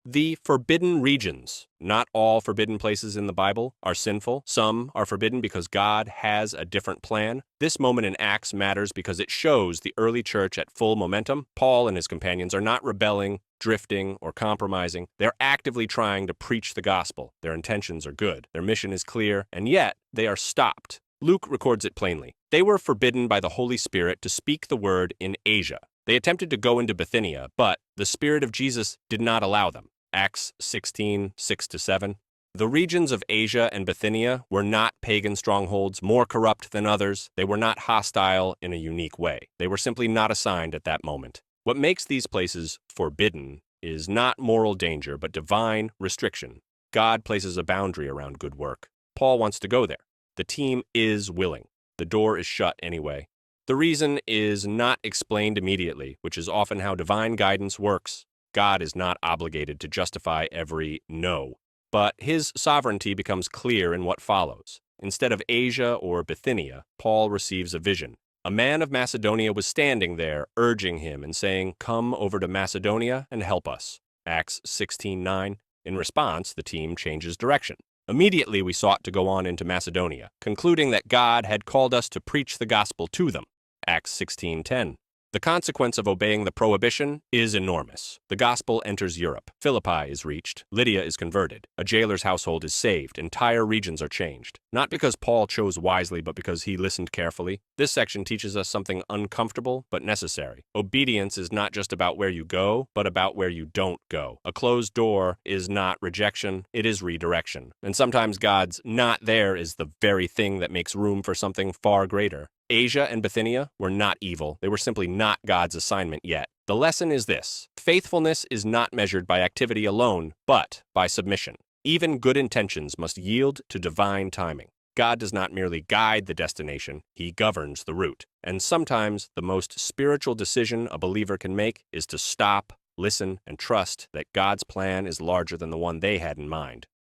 The forbidden regions. Not all forbidden places in the Bible are sinful. Some are forbidden because God has a different plan. This moment in Acts matters because it shows the early church at full momentum. Paul and his companions are not rebelling, drifting, or compromising. They're actively trying to preach the gospel. Their intentions are good. Their mission is clear, and yet they are stopped. Luke records it plainly. They were forbidden by the Holy Spirit to speak the word in Asia. They attempted to go into Bithynia, but the Spirit of Jesus did not allow them. Acts 16, 6-7. The regions of Asia and Bithynia were not pagan strongholds, more corrupt than others. They were not hostile in a unique way. They were simply not assigned at that moment. What makes these places forbidden is not moral danger, but divine restriction. God places a boundary around good work. Paul wants to go there. The team is willing. The door is shut anyway. The reason is not explained immediately, which is often how divine guidance works. God is not obligated to justify every no, but his sovereignty becomes clear in what follows. Instead of Asia or Bithynia, Paul receives a vision. A man of Macedonia was standing there, urging him and saying, "Come over to Macedonia and help us." Acts 16:9. In response, the team changes direction. Immediately we sought to go on into Macedonia, concluding that God had called us to preach the gospel to them. Acts 16:10. The consequence of obeying the prohibition is enormous. The gospel enters Europe. Philippi is reached. Lydia is converted. A jailer's household is saved. Entire regions are changed. Not because Paul chose wisely, but because he listened carefully. This section teaches us something uncomfortable but necessary. Obedience is not just about where you go, but about where you don't go. A closed door is not rejection, it is redirection. And sometimes God's not there is the very thing that makes room for something far greater. Asia and Bithynia were not evil. They were simply not God's assignment yet. The lesson is this: faithfulness is not measured by activity alone, but by submission. Even good intentions must yield to divine timing. God does not merely guide the destination, he governs the route. And sometimes the most spiritual decision a believer can make is to stop, listen, and trust that God's plan is larger than the one they had in mind.